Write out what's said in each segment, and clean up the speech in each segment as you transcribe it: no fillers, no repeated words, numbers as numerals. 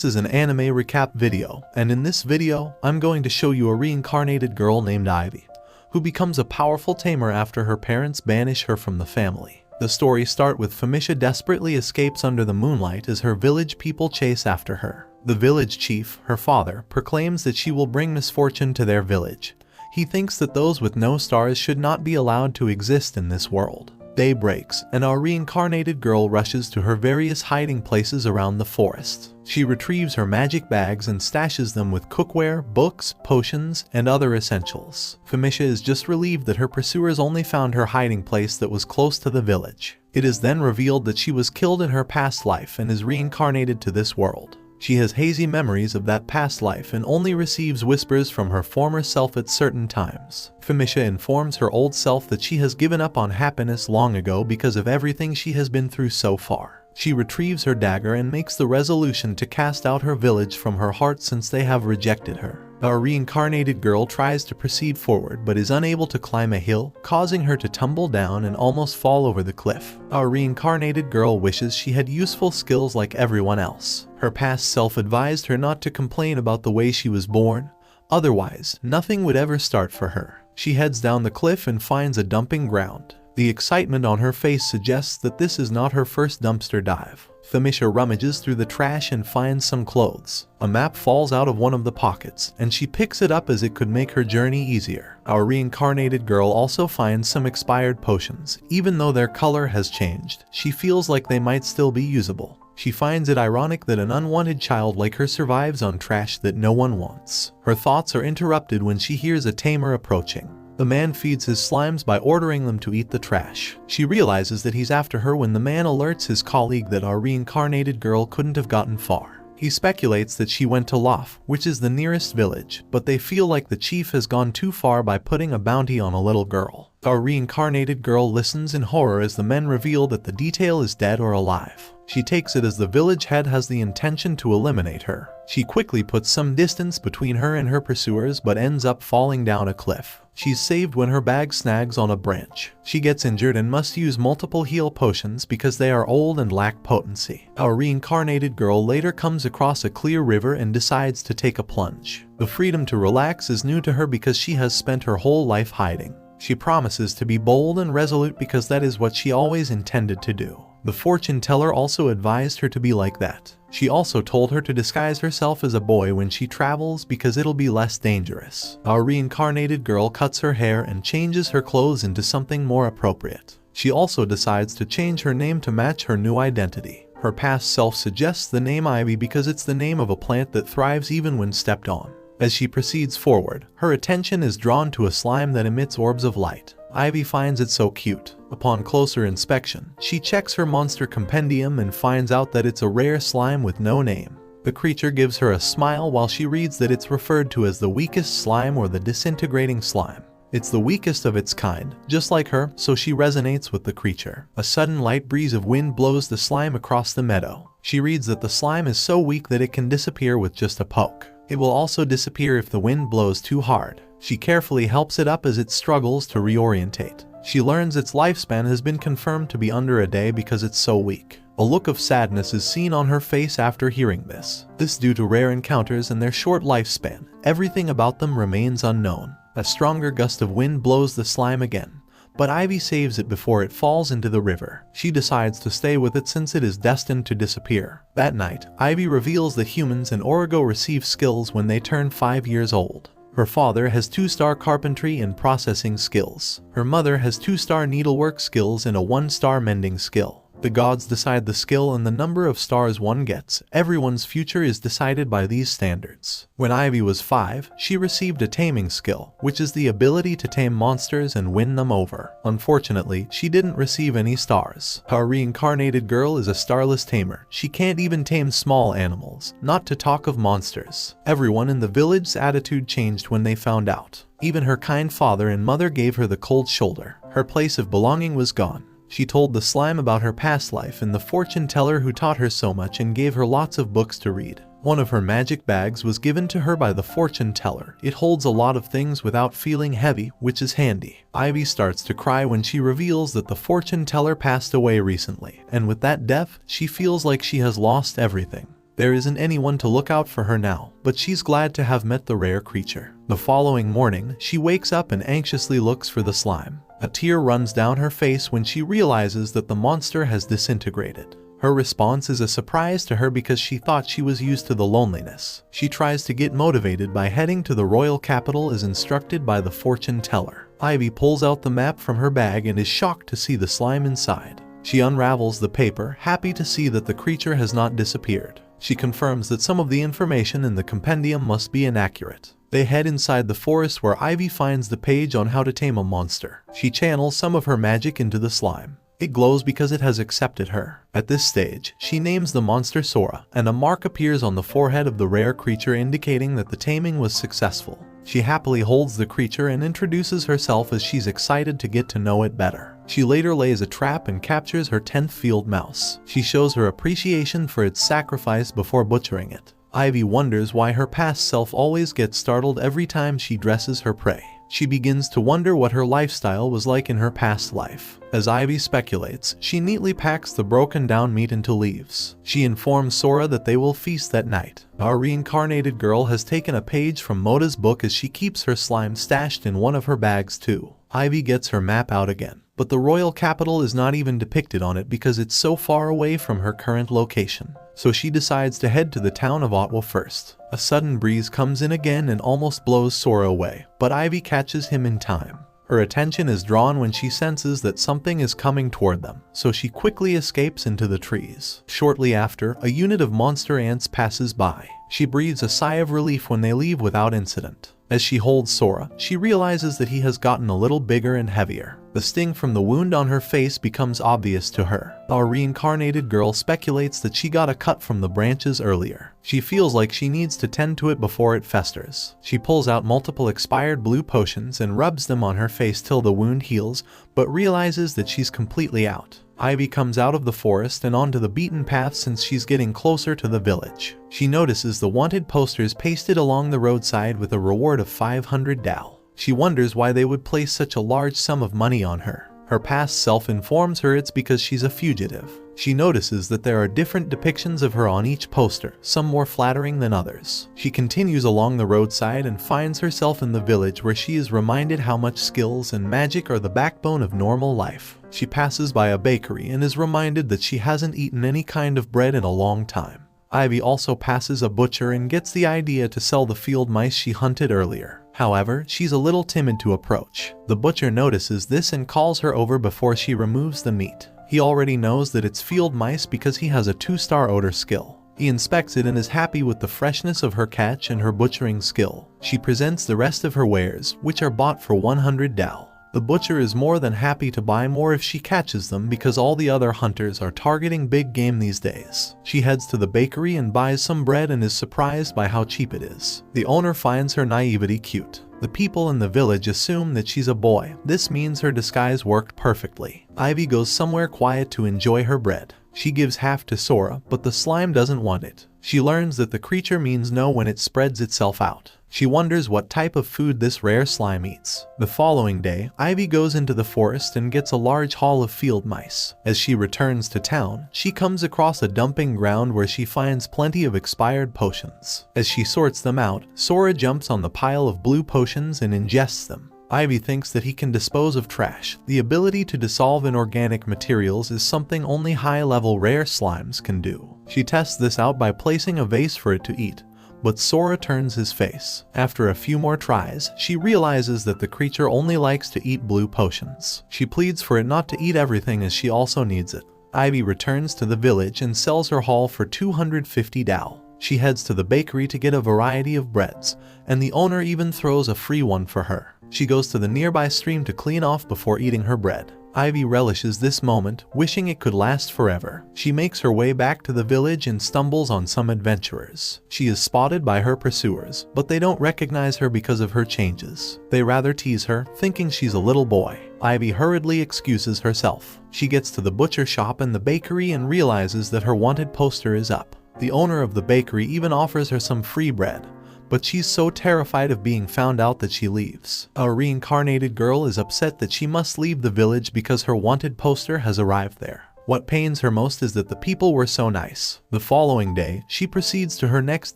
This is an anime recap video, and in this video, I'm going to show you a reincarnated girl named Ivy, who becomes a powerful tamer after her parents banish her from the family. The story starts with Famisha desperately escapes under the moonlight as her village people chase after her. The village chief, her father, proclaims that she will bring misfortune to their village. He thinks that those with no stars should not be allowed to exist in this world. Day breaks, and our reincarnated girl rushes to her various hiding places around the forest. She retrieves her magic bags and stashes them with cookware, books, potions, and other essentials. Famisha is just relieved that her pursuers only found her hiding place that was close to the village. It is then revealed that she was killed in her past life and is reincarnated to this world. She has hazy memories of that past life and only receives whispers from her former self at certain times. Famisha informs her old self that she has given up on happiness long ago because of everything she has been through so far. She retrieves her dagger and makes the resolution to cast out her village from her heart since they have rejected her. Our reincarnated girl tries to proceed forward but is unable to climb a hill, causing her to tumble down and almost fall over the cliff. Our reincarnated girl wishes she had useful skills like everyone else. Her past self advised her not to complain about the way she was born, otherwise nothing would ever start for her. She heads down the cliff and finds a dumping ground. The excitement on her face suggests that this is not her first dumpster dive. Famisha rummages through the trash and finds some clothes. A map falls out of one of the pockets, and she picks it up as it could make her journey easier. Our reincarnated girl also finds some expired potions. Even though their color has changed, she feels like they might still be usable. She finds it ironic that an unwanted child like her survives on trash that no one wants. Her thoughts are interrupted when she hears a tamer approaching. The man feeds his slimes by ordering them to eat the trash. She realizes that he's after her when the man alerts his colleague that our reincarnated girl couldn't have gotten far. He speculates that she went to Lof, which is the nearest village, but they feel like the chief has gone too far by putting a bounty on a little girl. Our reincarnated girl listens in horror as the men reveal that the detail is dead or alive. She takes it as the village head has the intention to eliminate her. She quickly puts some distance between her and her pursuers but ends up falling down a cliff. She's saved when her bag snags on a branch. She gets injured and must use multiple heal potions because they are old and lack potency. Our reincarnated girl later comes across a clear river and decides to take a plunge. The freedom to relax is new to her because she has spent her whole life hiding. She promises to be bold and resolute because that is what she always intended to do. The fortune teller also advised her to be like that. She also told her to disguise herself as a boy when she travels because it'll be less dangerous. Our reincarnated girl cuts her hair and changes her clothes into something more appropriate. She also decides to change her name to match her new identity. Her past self suggests the name Ivy because it's the name of a plant that thrives even when stepped on. As she proceeds forward, her attention is drawn to a slime that emits orbs of light. Ivy finds it so cute. Upon closer inspection, she checks her monster compendium and finds out that it's a rare slime with no name. The creature gives her a smile while she reads that it's referred to as the weakest slime or the disintegrating slime. It's the weakest of its kind, just like her, so she resonates with the creature. A sudden light breeze of wind blows the slime across the meadow. She reads that the slime is so weak that it can disappear with just a poke. It will also disappear if the wind blows too hard. She carefully helps it up as it struggles to reorientate. She learns its lifespan has been confirmed to be under a day because it's so weak. A look of sadness is seen on her face after hearing this. This due to rare encounters and their short lifespan. Everything about them remains unknown. A stronger gust of wind blows the slime again, but Ivy saves it before it falls into the river. She decides to stay with it since it is destined to disappear. That night, Ivy reveals that humans in Origo receive skills when they turn 5 years old. Her father has 2-star carpentry and processing skills. Her mother has 2-star needlework skills and a 1-star mending skill. The gods decide the skill and the number of stars one gets. Everyone's future is decided by these standards. When Ivy was 5, she received a taming skill, which is the ability to tame monsters and win them over. Unfortunately, she didn't receive any stars. Our reincarnated girl is a starless tamer. She can't even tame small animals, not to talk of monsters. Everyone in the village's attitude changed when they found out. Even her kind father and mother gave her the cold shoulder. Her place of belonging was gone. She told the slime about her past life and the fortune teller who taught her so much and gave her lots of books to read. One of her magic bags was given to her by the fortune teller. It holds a lot of things without feeling heavy, which is handy. Ivy starts to cry when she reveals that the fortune teller passed away recently, and with that death, she feels like she has lost everything. There isn't anyone to look out for her now, but she's glad to have met the rare creature. The following morning, she wakes up and anxiously looks for the slime. A tear runs down her face when she realizes that the monster has disintegrated. Her response is a surprise to her because she thought she was used to the loneliness. She tries to get motivated by heading to the royal capital as instructed by the fortune teller. Ivy pulls out the map from her bag and is shocked to see the slime inside. She unravels the paper, happy to see that the creature has not disappeared. She confirms that some of the information in the compendium must be inaccurate. They head inside the forest where Ivy finds the page on how to tame a monster. She channels some of her magic into the slime. It glows because it has accepted her. At this stage, she names the monster Sora, and a mark appears on the forehead of the rare creature indicating that the taming was successful. She happily holds the creature and introduces herself as she's excited to get to know it better. She later lays a trap and captures her 10th field mouse. She shows her appreciation for its sacrifice before butchering it. Ivy wonders why her past self always gets startled every time she dresses her prey. She begins to wonder what her lifestyle was like in her past life. As Ivy speculates, she neatly packs the broken down meat into leaves. She informs Sora that they will feast that night. Our reincarnated girl has taken a page from Moda's book as she keeps her slime stashed in one of her bags too. Ivy gets her map out again, but the royal capital is not even depicted on it because it's so far away from her current location. So she decides to head to the town of Otwa first. A sudden breeze comes in again and almost blows Sora away, but Ivy catches him in time. Her attention is drawn when she senses that something is coming toward them, so she quickly escapes into the trees. Shortly after, a unit of monster ants passes by. She breathes a sigh of relief when they leave without incident. As she holds Sora, she realizes that he has gotten a little bigger and heavier. The sting from the wound on her face becomes obvious to her. Our reincarnated girl speculates that she got a cut from the branches earlier. She feels like she needs to tend to it before it festers. She pulls out multiple expired blue potions and rubs them on her face till the wound heals, but realizes that she's completely out. Ivy comes out of the forest and onto the beaten path since she's getting closer to the village. She notices the wanted posters pasted along the roadside with a reward of 500 dal. She wonders why they would place such a large sum of money on her. Her past self informs her it's because she's a fugitive. She notices that there are different depictions of her on each poster, some more flattering than others. She continues along the roadside and finds herself in the village where she is reminded how much skills and magic are the backbone of normal life. She passes by a bakery and is reminded that she hasn't eaten any kind of bread in a long time. Ivy also passes a butcher and gets the idea to sell the field mice she hunted earlier. However, she's a little timid to approach. The butcher notices this and calls her over before she removes the meat. He already knows that it's field mice because he has a 2-star odor skill. He inspects it and is happy with the freshness of her catch and her butchering skill. She presents the rest of her wares, which are bought for 100 dal. The butcher is more than happy to buy more if she catches them because all the other hunters are targeting big game these days. She heads to the bakery and buys some bread and is surprised by how cheap it is. The owner finds her naivety cute. The people in the village assume that she's a boy. This means her disguise worked perfectly. Ivy goes somewhere quiet to enjoy her bread. She gives half to Sora, but the slime doesn't want it. She learns that the creature means no when it spreads itself out. She wonders what type of food this rare slime eats. The following day, Ivy goes into the forest and gets a large haul of field mice. As she returns to town, she comes across a dumping ground where she finds plenty of expired potions. As she sorts them out, Sora jumps on the pile of blue potions and ingests them. Ivy thinks that he can dispose of trash. The ability to dissolve inorganic materials is something only high-level rare slimes can do. She tests this out by placing a vase for it to eat, but Sora turns his face. After a few more tries, she realizes that the creature only likes to eat blue potions. She pleads for it not to eat everything as she also needs it. Ivy returns to the village and sells her haul for 250 dal. She heads to the bakery to get a variety of breads, and the owner even throws a free one for her. She goes to the nearby stream to clean off before eating her bread. Ivy relishes this moment, wishing it could last forever. She makes her way back to the village and stumbles on some adventurers. She is spotted by her pursuers, but they don't recognize her because of her changes. They rather tease her, thinking she's a little boy. Ivy hurriedly excuses herself. She gets to the butcher shop and the bakery and realizes that her wanted poster is up. The owner of the bakery even offers her some free bread, but she's so terrified of being found out that she leaves. A reincarnated girl is upset that she must leave the village because her wanted poster has arrived there. What pains her most is that the people were so nice. The following day, she proceeds to her next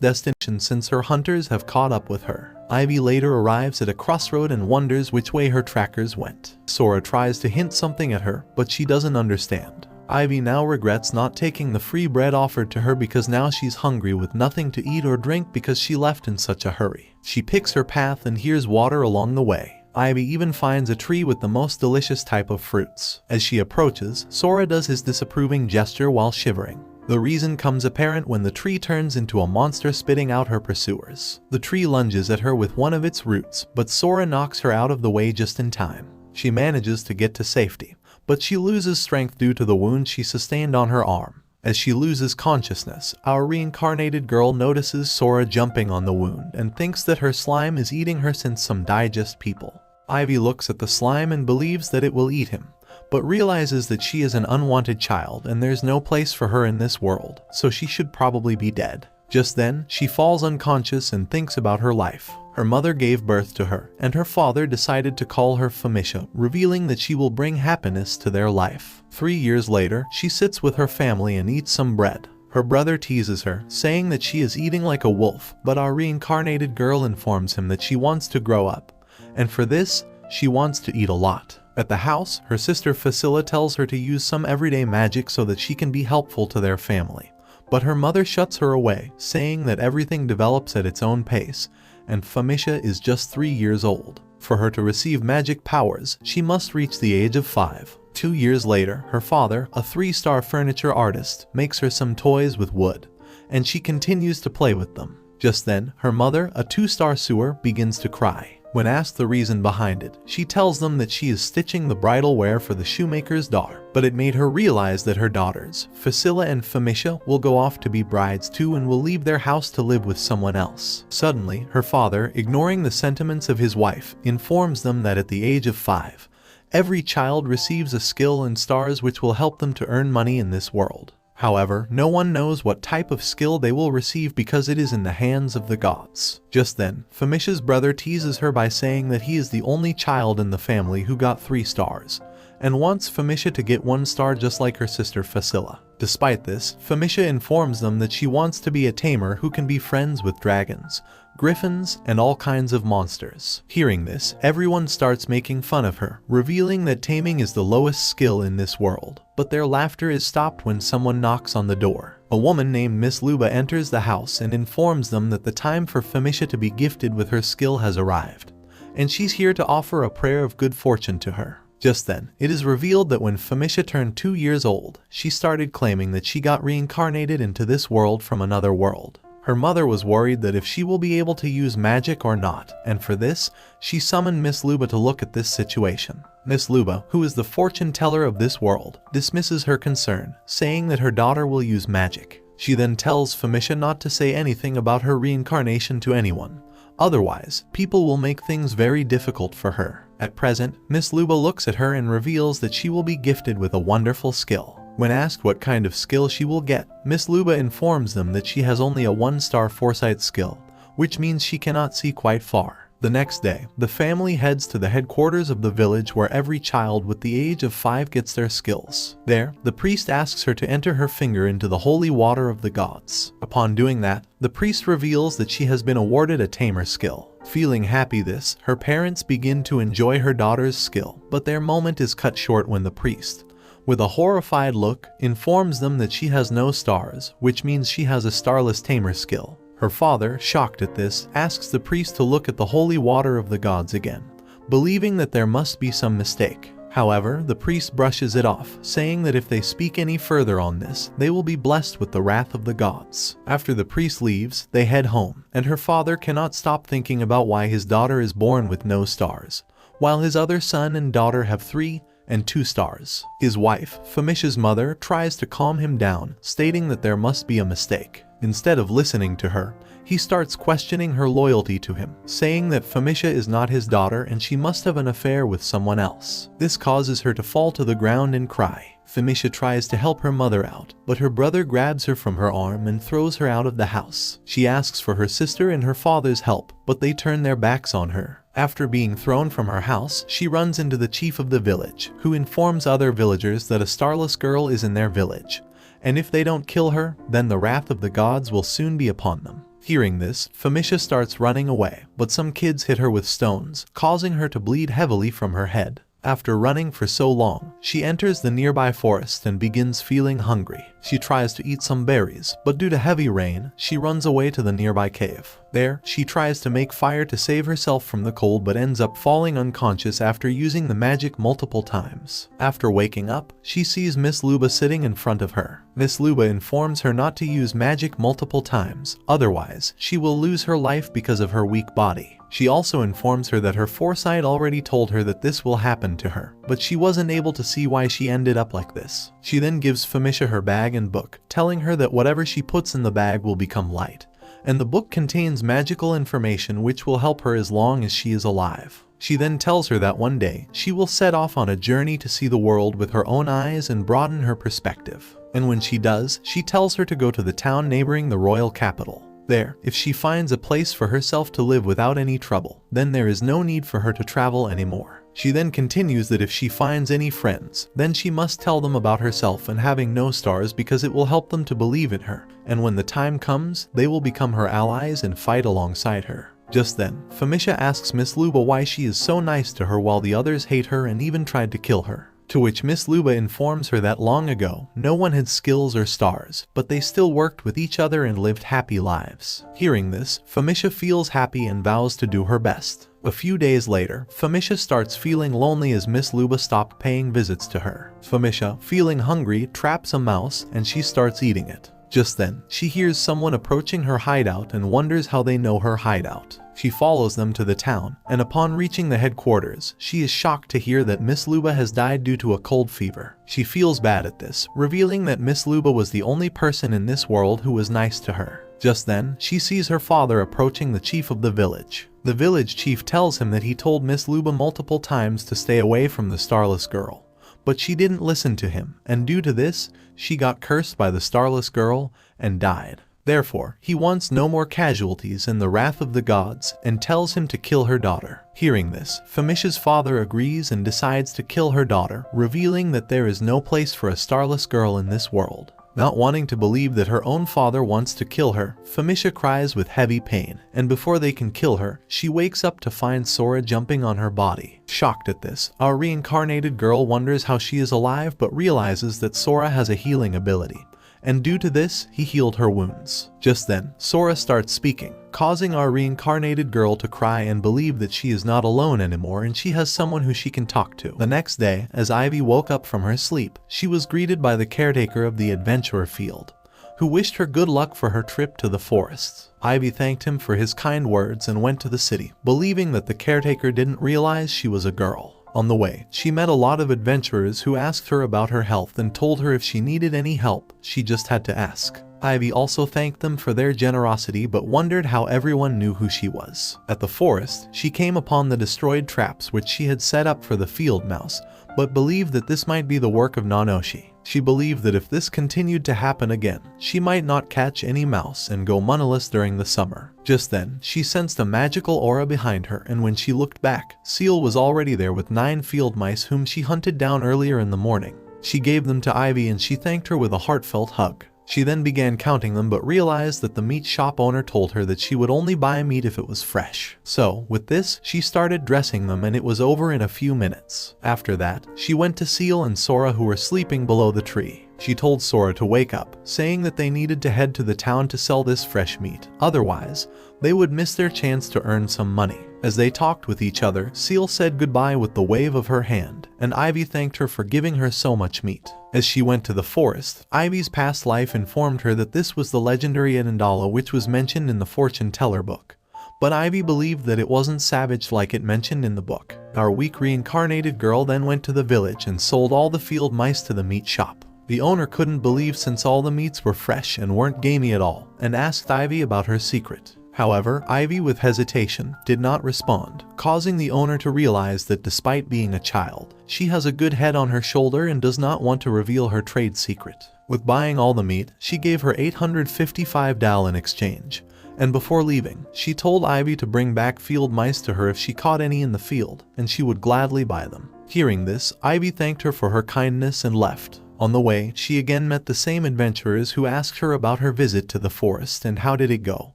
destination since her hunters have caught up with her. Ivy later arrives at a crossroad and wonders which way her trackers went. Sora tries to hint something at her, but she doesn't understand. Ivy now regrets not taking the free bread offered to her because now she's hungry with nothing to eat or drink because she left in such a hurry. She picks her path and hears water along the way. Ivy even finds a tree with the most delicious type of fruits. As she approaches, Sora does his disapproving gesture while shivering. The reason comes apparent when the tree turns into a monster spitting out her pursuers. The tree lunges at her with one of its roots, but Sora knocks her out of the way just in time. She manages to get to safety, but she loses strength due to the wound she sustained on her arm. As she loses consciousness, our reincarnated girl notices Sora jumping on the wound and thinks that her slime is eating her since some digest people. Ivy looks at the slime and believes that it will eat him, but realizes that she is an unwanted child and there's no place for her in this world, so she should probably be dead. Just then, she falls unconscious and thinks about her life. Her mother gave birth to her, and her father decided to call her Famisha, revealing that she will bring happiness to their life. 3 years later, she sits with her family and eats some bread. Her brother teases her, saying that she is eating like a wolf, but our reincarnated girl informs him that she wants to grow up, and for this, she wants to eat a lot. At the house, her sister Facilla tells her to use some everyday magic so that she can be helpful to their family. But her mother shuts her away, saying that everything develops at its own pace, and Famisha is just 3 years old. For her to receive magic powers, she must reach the age of 5. 2 years later, her father, a 3-star furniture artist, makes her some toys with wood, and she continues to play with them. Just then, her mother, a 2-star sewer, begins to cry. When asked the reason behind it, she tells them that she is stitching the bridal wear for the shoemaker's daughter. But it made her realize that her daughters, Facilla and Famisha, will go off to be brides too and will leave their house to live with someone else. Suddenly, her father, ignoring the sentiments of his wife, informs them that at the age of 5, every child receives a skill and stars which will help them to earn money in this world. However, no one knows what type of skill they will receive because it is in the hands of the gods. Just then, Famisha's brother teases her by saying that he is the only child in the family who got 3 stars, and wants Famisha to get 1 star just like her sister Facilla. Despite this, Famisha informs them that she wants to be a tamer who can be friends with dragons, griffins, and all kinds of monsters. Hearing this, everyone starts making fun of her, revealing that taming is the lowest skill in this world. But their laughter is stopped when someone knocks on the door. A woman named Miss Luba enters the house and informs them that the time for Famisha to be gifted with her skill has arrived, and she's here to offer a prayer of good fortune to her. Just then, it is revealed that when Famisha turned 2 years old, she started claiming that she got reincarnated into this world from another world. Her mother was worried that if she will be able to use magic or not, and for this, she summoned Miss Luba to look at this situation. Miss Luba, who is the fortune teller of this world, dismisses her concern, saying that her daughter will use magic. She then tells Famisha not to say anything about her reincarnation to anyone. Otherwise, people will make things very difficult for her. At present, Miss Luba looks at her and reveals that she will be gifted with a wonderful skill. When asked what kind of skill she will get, Miss Luba informs them that she has only a 1-star foresight skill, which means she cannot see quite far. The next day, the family heads to the headquarters of the village where every child with the age of 5 gets their skills. There, the priest asks her to enter her finger into the holy water of the gods. Upon doing that, the priest reveals that she has been awarded a tamer skill. Feeling happy her parents begin to enjoy her daughter's skill, but their moment is cut short when the priest, with a horrified look, informs them that she has no stars, which means she has a starless tamer skill. Her father, shocked at this, asks the priest to look at the holy water of the gods again, believing that there must be some mistake. However, the priest brushes it off, saying that if they speak any further on this, they will be blessed with the wrath of the gods. After the priest leaves, they head home, and her father cannot stop thinking about why his daughter is born with no stars, while his other son and daughter have 3 and 2 stars. His wife, Famisha's mother, tries to calm him down, stating that there must be a mistake. Instead of listening to her, he starts questioning her loyalty to him, saying that Famisha is not his daughter and she must have an affair with someone else. This causes her to fall to the ground and cry. Famisha tries to help her mother out, but her brother grabs her from her arm and throws her out of the house. She asks for her sister and her father's help, but they turn their backs on her. After being thrown from her house, she runs into the chief of the village, who informs other villagers that a starless girl is in their village, and if they don't kill her, then the wrath of the gods will soon be upon them. Hearing this, Famisha starts running away, but some kids hit her with stones, causing her to bleed heavily from her head. After running for so long, she enters the nearby forest and begins feeling hungry. She tries to eat some berries, but due to heavy rain, she runs away to the nearby cave. There, she tries to make fire to save herself from the cold but ends up falling unconscious after using the magic multiple times. After waking up, she sees Miss Luba sitting in front of her. Miss Luba informs her not to use magic multiple times, otherwise, she will lose her life because of her weak body. She also informs her that her foresight already told her that this will happen to her, but she wasn't able to see why she ended up like this. She then gives Famisha her bag and book, telling her that whatever she puts in the bag will become light, and the book contains magical information which will help her as long as she is alive. She then tells her that one day, she will set off on a journey to see the world with her own eyes and broaden her perspective. And when she does, she tells her to go to the town neighboring the royal capital. There, if she finds a place for herself to live without any trouble, then there is no need for her to travel anymore. She then continues that if she finds any friends, then she must tell them about herself and having no stars because it will help them to believe in her, and when the time comes, they will become her allies and fight alongside her. Just then, Famisha asks Miss Luba why she is so nice to her while the others hate her and even tried to kill her. To which Miss Luba informs her that long ago, no one had skills or stars, but they still worked with each other and lived happy lives. Hearing this, Famisha feels happy and vows to do her best. A few days later, Famisha starts feeling lonely as Miss Luba stopped paying visits to her. Famisha, feeling hungry, traps a mouse and she starts eating it. Just then, she hears someone approaching her hideout and wonders how they know her hideout. She follows them to the town, and upon reaching the headquarters, she is shocked to hear that Miss Luba has died due to a cold fever. She feels bad at this, revealing that Miss Luba was the only person in this world who was nice to her. Just then, she sees her father approaching the chief of the village. The village chief tells him that he told Miss Luba multiple times to stay away from the starless girl, but she didn't listen to him, and due to this, she got cursed by the starless girl and died. Therefore, he wants no more casualties in the wrath of the gods and tells him to kill her daughter. Hearing this, Famisha's father agrees and decides to kill her daughter, revealing that there is no place for a starless girl in this world. Not wanting to believe that her own father wants to kill her, Famisha cries with heavy pain, and before they can kill her, she wakes up to find Sora jumping on her body. Shocked at this, our reincarnated girl wonders how she is alive but realizes that Sora has a healing ability, and due to this, he healed her wounds. Just then, Sora starts speaking, causing our reincarnated girl to cry and believe that she is not alone anymore and she has someone who she can talk to. The next day, as Ivy woke up from her sleep, she was greeted by the caretaker of the adventurer field, who wished her good luck for her trip to the forests. Ivy thanked him for his kind words and went to the city, believing that the caretaker didn't realize she was a girl. On the way, she met a lot of adventurers who asked her about her health and told her if she needed any help, she just had to ask. Ivy also thanked them for their generosity but wondered how everyone knew who she was. At the forest, she came upon the destroyed traps which she had set up for the field mouse, but believed that this might be the work of Nanoshi. She believed that if this continued to happen again, she might not catch any mouse and go moneyless during the summer. Just then, she sensed a magical aura behind her, and when she looked back, Seal was already there with 9 field mice whom she hunted down earlier in the morning. She gave them to Ivy and she thanked her with a heartfelt hug. She then began counting them but realized that the meat shop owner told her that she would only buy meat if it was fresh. So, with this, she started dressing them and it was over in a few minutes. After that, she went to Seal and Sora who were sleeping below the tree. She told Sora to wake up, saying that they needed to head to the town to sell this fresh meat. Otherwise, they would miss their chance to earn some money. As they talked with each other, Seal said goodbye with the wave of her hand, and Ivy thanked her for giving her so much meat. As she went to the forest, Ivy's past life informed her that this was the legendary Anandala which was mentioned in the fortune teller book. But Ivy believed that it wasn't savage like it mentioned in the book. Our weak reincarnated girl then went to the village and sold all the field mice to the meat shop. The owner couldn't believe since all the meats were fresh and weren't gamey at all, and asked Ivy about her secret. However, Ivy with hesitation did not respond, causing the owner to realize that despite being a child, she has a good head on her shoulder and does not want to reveal her trade secret. With buying all the meat, she gave her 855 dal in exchange, And before leaving, she told Ivy to bring back field mice to her if she caught any in the field, and she would gladly buy them. Hearing this, Ivy thanked her for her kindness and left. On the way, she again met the same adventurers who asked her about her visit to the forest and how did it go.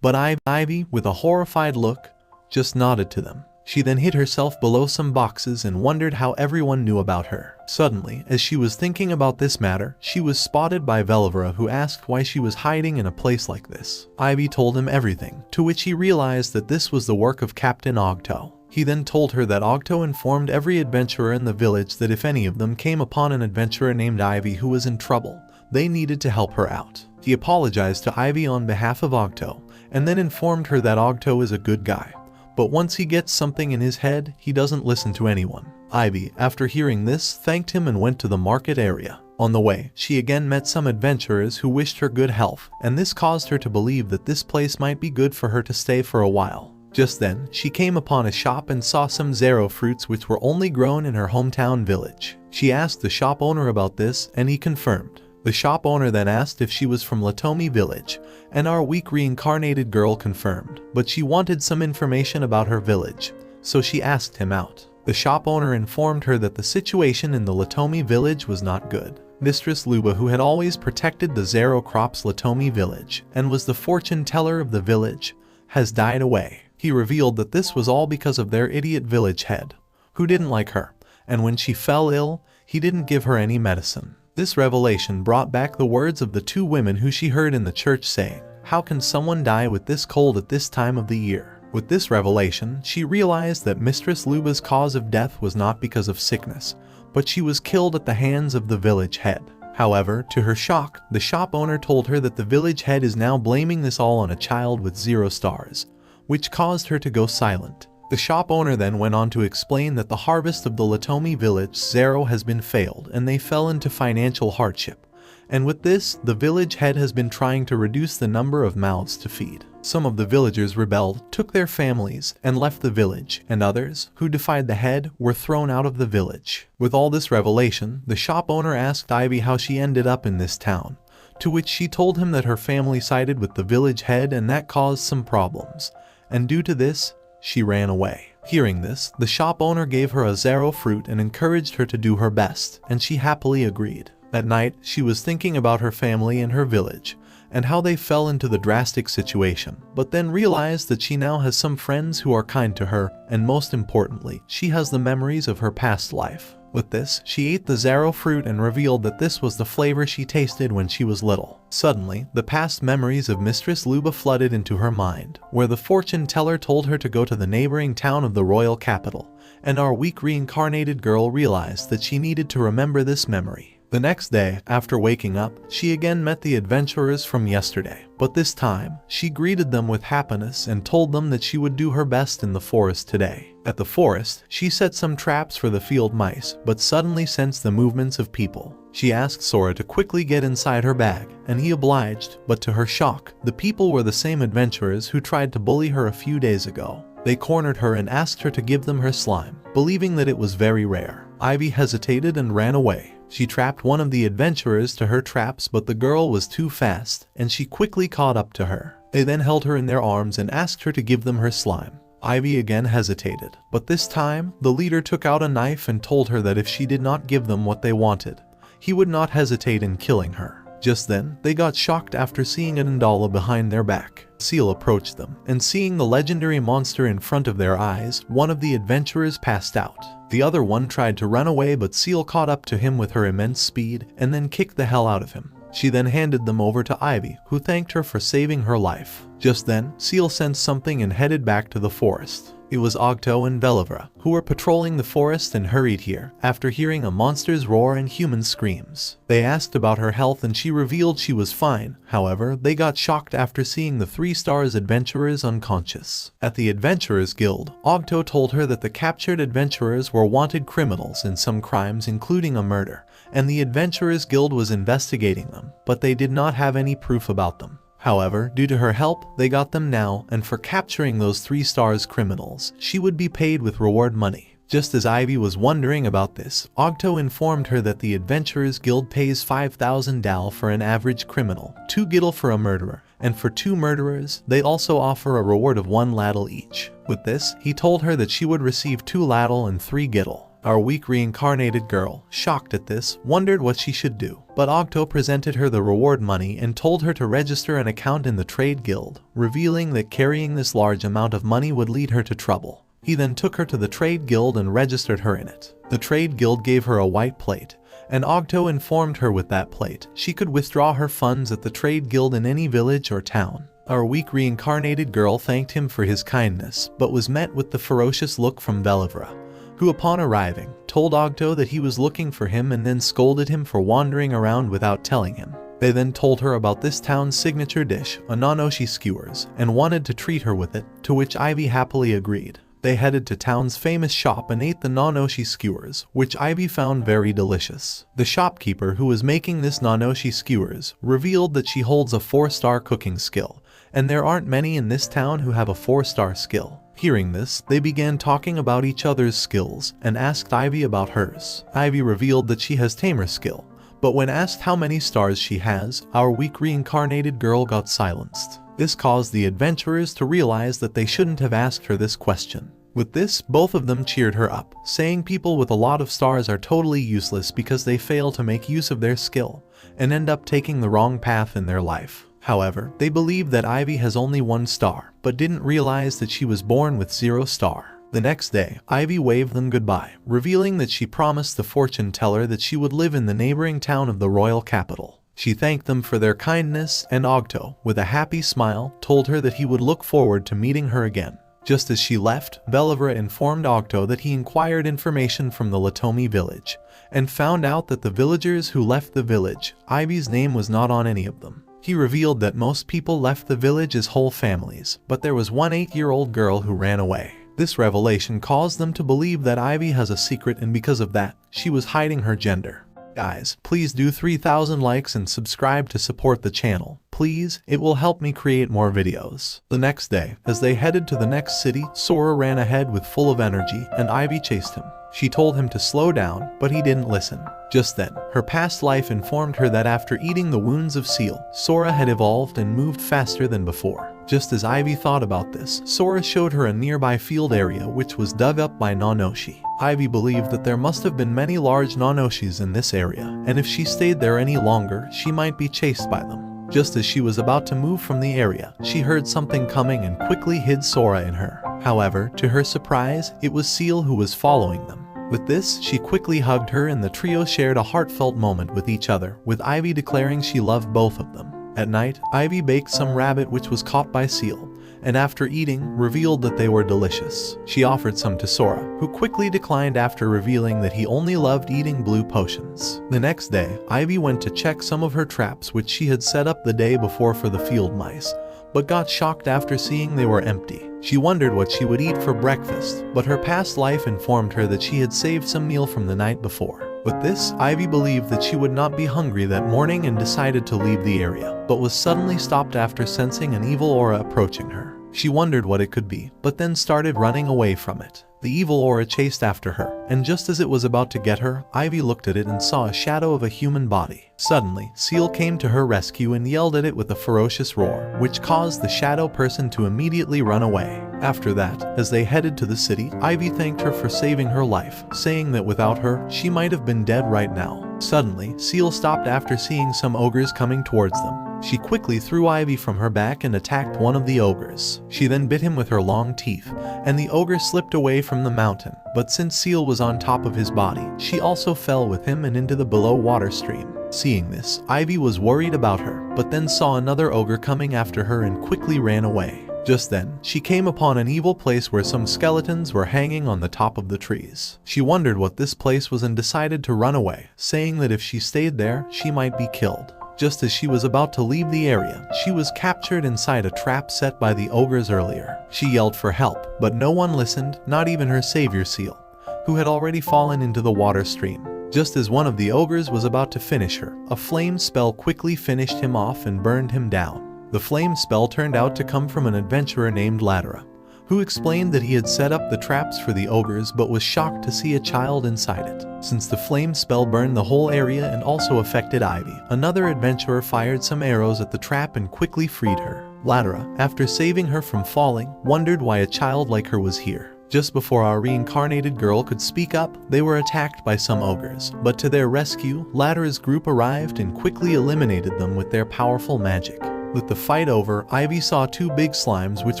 But Ivy, with a horrified look, just nodded to them. She then hid herself below some boxes and wondered how everyone knew about her. Suddenly, as she was thinking about this matter, she was spotted by Velivera, who asked why she was hiding in a place like this. Ivy told him everything, to which he realized that this was the work of Captain Ogto. He then told her that Ogto informed every adventurer in the village that if any of them came upon an adventurer named Ivy who was in trouble, they needed to help her out. He apologized to Ivy on behalf of Ogto, and then informed her that Ogto is a good guy. But once he gets something in his head, he doesn't listen to anyone. Ivy, after hearing this, thanked him and went to the market area. On the way, she again met some adventurers who wished her good health, and this caused her to believe that this place might be good for her to stay for a while. Just then, she came upon a shop and saw some zero fruits which were only grown in her hometown village. She asked the shop owner about this, and he confirmed. The shop owner then asked if she was from Latomi village, and our weak reincarnated girl confirmed, but she wanted some information about her village, so she asked him out. The shop owner informed her that the situation in the Latomi village was not good. Mistress Luba, who had always protected the zero crops Latomi village, and was the fortune teller of the village, has died away. He revealed that this was all because of their idiot village head, who didn't like her, and when she fell ill, he didn't give her any medicine. This revelation brought back the words of the two women who she heard in the church saying, "How can someone die with this cold at this time of the year?" With this revelation, she realized that Mistress Luba's cause of death was not because of sickness, but she was killed at the hands of the village head. However, to her shock, the shop owner told her that the village head is now blaming this all on a child with 0 stars, which caused her to go silent. The shop owner then went on to explain that the harvest of the Latomi village zero has been failed and they fell into financial hardship. And with this, the village head has been trying to reduce the number of mouths to feed. Some of the villagers rebelled, took their families, and left the village, and others, who defied the head, were thrown out of the village. With all this revelation, the shop owner asked Ivy how she ended up in this town, to which she told him that her family sided with the village head and that caused some problems, and due to this, she ran away. Hearing this, the shop owner gave her a zero fruit and encouraged her to do her best, and she happily agreed. At night, she was thinking about her family and her village, and how they fell into the drastic situation, but then realized that she now has some friends who are kind to her, and most importantly, she has the memories of her past life. With this, she ate the zero fruit and revealed that this was the flavor she tasted when she was little. Suddenly, the past memories of Mistress Luba flooded into her mind, where the fortune teller told her to go to the neighboring town of the royal capital, and our weak reincarnated girl realized that she needed to remember this memory. The next day, after waking up, she again met the adventurers from yesterday, but this time, she greeted them with happiness and told them that she would do her best in the forest today. At the forest, she set some traps for the field mice, but suddenly sensed the movements of people. She asked Sora to quickly get inside her bag, and he obliged, but to her shock, the people were the same adventurers who tried to bully her a few days ago. They cornered her and asked her to give them her slime, believing that it was very rare. Ivy hesitated and ran away. She trapped one of the adventurers to her traps, but the girl was too fast, and she quickly caught up to her. They then held her in their arms and asked her to give them her slime. Ivy again hesitated, but this time, the leader took out a knife and told her that if she did not give them what they wanted, he would not hesitate in killing her. Just then, they got shocked after seeing an Indala behind their back. Seal approached them, and seeing the legendary monster in front of their eyes, one of the adventurers passed out. The other one tried to run away, but Seal caught up to him with her immense speed and then kicked the hell out of him. She then handed them over to Ivy, who thanked her for saving her life. Just then, Seal sensed something and headed back to the forest. It was Ogto and Velivera, who were patrolling the forest and hurried here, after hearing a monster's roar and human screams. They asked about her health and she revealed she was fine, however, they got shocked after seeing the 3 stars adventurers unconscious. At the Adventurers Guild, Ogto told her that the captured adventurers were wanted criminals in some crimes including a murder, and the Adventurers Guild was investigating them, but they did not have any proof about them. However, due to her help, they got them now, and for capturing those 3 stars criminals, she would be paid with reward money. Just as Ivy was wondering about this, Ogto informed her that the Adventurers Guild pays 5,000 dal for an average criminal, 2 gidal for a murderer, and for 2 murderers, they also offer a reward of 1 ladle each. With this, he told her that she would receive 2 ladle and 3 gittle. Our weak reincarnated girl, shocked at this, wondered what she should do. But Ogto presented her the reward money and told her to register an account in the trade guild, revealing that carrying this large amount of money would lead her to trouble. He then took her to the trade guild and registered her in it. The trade guild gave her a white plate, and Ogto informed her with that plate she could withdraw her funds at the trade guild in any village or town. Our weak reincarnated girl thanked him for his kindness, but was met with the ferocious look from Belivra, who upon arriving, told Ogto that he was looking for him and then scolded him for wandering around without telling him. They then told her about this town's signature dish, a nanoshi skewers, and wanted to treat her with it, to which Ivy happily agreed. They headed to town's famous shop and ate the nanoshi skewers, which Ivy found very delicious. The shopkeeper who was making this nanoshi skewers revealed that she holds a 4-star cooking skill, and there aren't many in this town who have a 4-star skill. Hearing this, they began talking about each other's skills and asked Ivy about hers. Ivy revealed that she has tamer skill, but when asked how many stars she has, our weak reincarnated girl got silenced. This caused the adventurers to realize that they shouldn't have asked her this question. With this, both of them cheered her up, saying people with a lot of stars are totally useless because they fail to make use of their skill and end up taking the wrong path in their life. However, they believe that Ivy has only 1 star, but didn't realize that she was born with 0 star. The next day, Ivy waved them goodbye, revealing that she promised the fortune teller that she would live in the neighboring town of the royal capital. She thanked them for their kindness, and Ogto, with a happy smile, told her that he would look forward to meeting her again. Just as she left, Belivra informed Ogto that he inquired information from the Latomi village, and found out that the villagers who left the village, Ivy's name was not on any of them. He revealed that most people left the village as whole families, but there was one 8-year-old girl who ran away. This revelation caused them to believe that Ivy has a secret, and because of that, she was hiding her gender. Guys, please do 3,000 likes and subscribe to support the channel. Please, it will help me create more videos. The next day, as they headed to the next city, Sora ran ahead with full of energy, and Ivy chased him. She told him to slow down, but he didn't listen. Just then, her past life informed her that after eating the wounds of Seal, Sora had evolved and moved faster than before. Just as Ivy thought about this, Sora showed her a nearby field area which was dug up by Nanoshi. Ivy believed that there must have been many large Nanoshis in this area, and if she stayed there any longer, she might be chased by them. Just as she was about to move from the area, she heard something coming and quickly hid Sora in her. However, to her surprise, it was Seal who was following them. With this, she quickly hugged her and the trio shared a heartfelt moment with each other, with Ivy declaring she loved both of them. At night, Ivy baked some rabbit which was caught by Seal, and after eating, revealed that they were delicious. She offered some to Sora, who quickly declined after revealing that he only loved eating blue potions. The next day, Ivy went to check some of her traps which she had set up the day before for the field mice, but got shocked after seeing they were empty. She wondered what she would eat for breakfast, but her past life informed her that she had saved some meal from the night before. With this, Ivy believed that she would not be hungry that morning and decided to leave the area, but was suddenly stopped after sensing an evil aura approaching her. She wondered what it could be, but then started running away from it. The evil aura chased after her, and just as it was about to get her, Ivy looked at it and saw a shadow of a human body. Suddenly, Seal came to her rescue and yelled at it with a ferocious roar, which caused the shadow person to immediately run away. After that, as they headed to the city, Ivy thanked her for saving her life, saying that without her, she might have been dead right now. Suddenly, Seal stopped after seeing some ogres coming towards them. She quickly threw Ivy from her back and attacked one of the ogres. She then bit him with her long teeth, and the ogre slipped away from the mountain, but since Seal was on top of his body, she also fell with him and into the below water stream. Seeing this, Ivy was worried about her, but then saw another ogre coming after her and quickly ran away. Just then, she came upon an evil place where some skeletons were hanging on the top of the trees. She wondered what this place was and decided to run away, saying that if she stayed there, she might be killed. Just as she was about to leave the area, she was captured inside a trap set by the ogres earlier. She yelled for help, but no one listened, not even her savior Seal, who had already fallen into the water stream. Just as one of the ogres was about to finish her, a flame spell quickly finished him off and burned him down. The flame spell turned out to come from an adventurer named Ladera, who explained that he had set up the traps for the ogres but was shocked to see a child inside it. Since the flame spell burned the whole area and also affected Ivy, another adventurer fired some arrows at the trap and quickly freed her. Latera, after saving her from falling, wondered why a child like her was here. Just before our reincarnated girl could speak up, they were attacked by some ogres, but to their rescue, Latera's group arrived and quickly eliminated them with their powerful magic. With the fight over, Ivy saw two big slimes which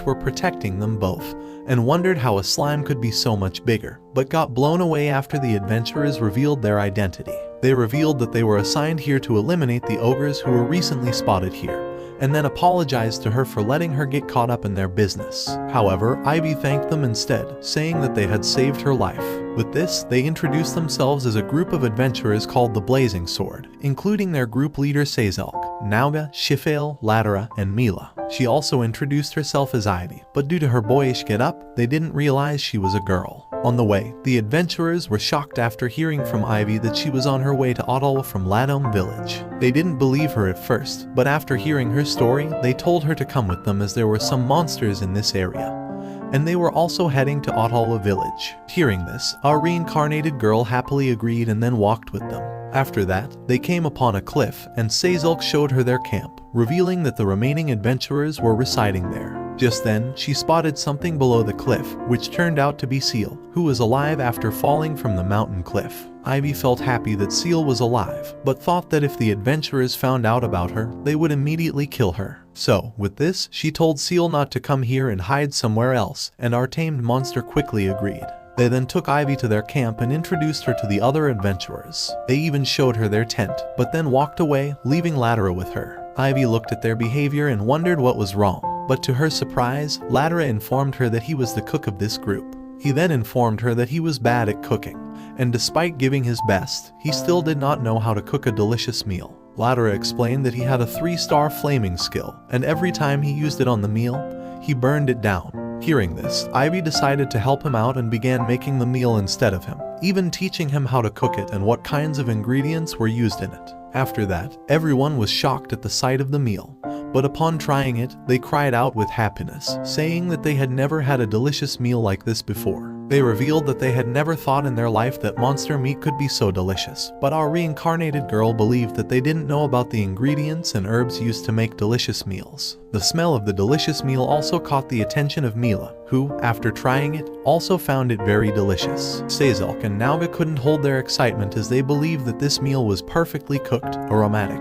were protecting them both, and wondered how a slime could be so much bigger, but got blown away after the adventurers revealed their identity. They revealed that they were assigned here to eliminate the ogres who were recently spotted here, and then apologized to her for letting her get caught up in their business. However, Ivy thanked them instead, saying that they had saved her life. With this, they introduced themselves as a group of adventurers called the Blazing Sword, including their group leader Sazalk, Nauga, Shifale, Latera, and Mila. She also introduced herself as Ivy, but due to her boyish get-up, they didn't realize she was a girl. On the way, the adventurers were shocked after hearing from Ivy that she was on her way to Ottawa from Ladome village. They didn't believe her at first, but after hearing her story, they told her to come with them as there were some monsters in this area, and they were also heading to Ottawa village. Hearing this, our reincarnated girl happily agreed and then walked with them. After that, they came upon a cliff, and Sazalk showed her their camp, revealing that the remaining adventurers were residing there. Just then, she spotted something below the cliff, which turned out to be Seal, who was alive after falling from the mountain cliff. Ivy felt happy that Seal was alive, but thought that if the adventurers found out about her, they would immediately kill her. So, with this, she told Seal not to come here and hide somewhere else, and our tamed monster quickly agreed. They then took Ivy to their camp and introduced her to the other adventurers. They even showed her their tent, but then walked away, leaving Latera with her. Ivy looked at their behavior and wondered what was wrong, but to her surprise, Latera informed her that he was the cook of this group. He then informed her that he was bad at cooking, and despite giving his best, he still did not know how to cook a delicious meal. Latera explained that he had a 3-star flaming skill, and every time he used it on the meal, he burned it down. Hearing this, Ivy decided to help him out and began making the meal instead of him, even teaching him how to cook it and what kinds of ingredients were used in it. After that, everyone was shocked at the sight of the meal, but upon trying it, they cried out with happiness, saying that they had never had a delicious meal like this before. They revealed that they had never thought in their life that monster meat could be so delicious, but our reincarnated girl believed that they didn't know about the ingredients and herbs used to make delicious meals. The smell of the delicious meal also caught the attention of Mila, who, after trying it, also found it very delicious. Sazalk and Nauga couldn't hold their excitement as they believed that this meal was perfectly cooked, aromatic,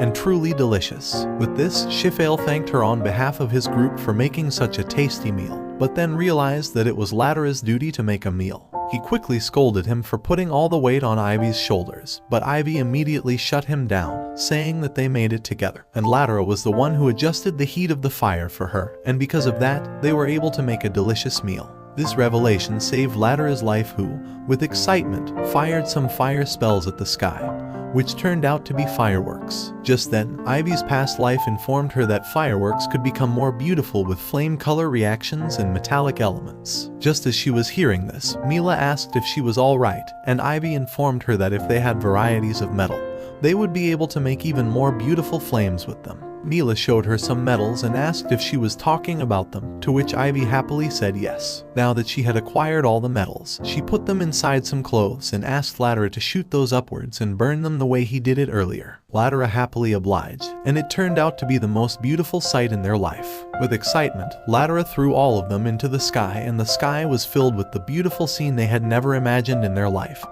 and truly delicious. With this, Shifale thanked her on behalf of his group for making such a tasty meal, but then realized that it was Latera's duty to make a meal. He quickly scolded him for putting all the weight on Ivy's shoulders, but Ivy immediately shut him down, saying that they made it together, and Latera was the one who adjusted the heat of the fire for her, and because of that, they were able to make a delicious meal. This revelation saved Latera's life who, with excitement, fired some fire spells at the sky, which turned out to be fireworks. Just then, Ivy's past life informed her that fireworks could become more beautiful with flame color reactions and metallic elements. Just as she was hearing this, Mila asked if she was alright, and Ivy informed her that if they had varieties of metal, they would be able to make even more beautiful flames with them. Mila showed her some medals and asked if she was talking about them, to which Ivy happily said yes. Now that she had acquired all the medals, she put them inside some clothes and asked Latera to shoot those upwards and burn them the way he did it earlier. Latera happily obliged, and it turned out to be the most beautiful sight in their life. With excitement, Latera threw all of them into the sky, and the sky was filled with the beautiful scene they had never imagined in their life.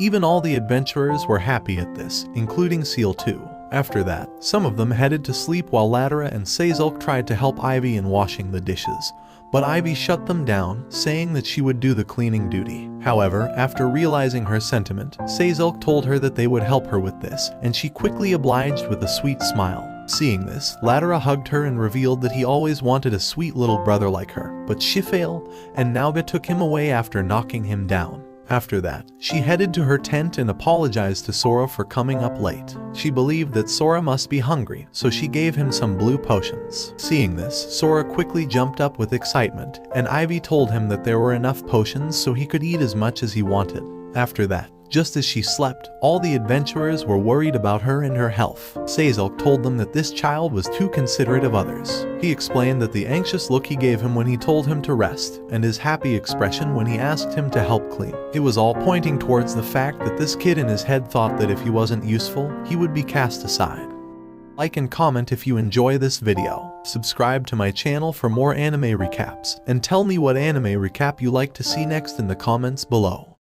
Even all the adventurers were happy at this, including Seal too. After that, some of them headed to sleep while Latera and Sazalk tried to help Ivy in washing the dishes, but Ivy shut them down, saying that she would do the cleaning duty. However, after realizing her sentiment, Sazalk told her that they would help her with this, and she quickly obliged with a sweet smile. Seeing this, Latera hugged her and revealed that he always wanted a sweet little brother like her, but Shifale and Nauga took him away after knocking him down. After that, she headed to her tent and apologized to Sora for coming up late. She believed that Sora must be hungry, so she gave him some blue potions. Seeing this, Sora quickly jumped up with excitement, and Ivy told him that there were enough potions so he could eat as much as he wanted. After that, Just as she slept, all the adventurers were worried about her and her health. Sazilk told them that this child was too considerate of others. He explained that the anxious look he gave him when he told him to rest, and his happy expression when he asked him to help clean. It was all pointing towards the fact that this kid in his head thought that if he wasn't useful, he would be cast aside. Like and comment if you enjoy this video. Subscribe to my channel for more anime recaps, and tell me what anime recap you like to see next in the comments below.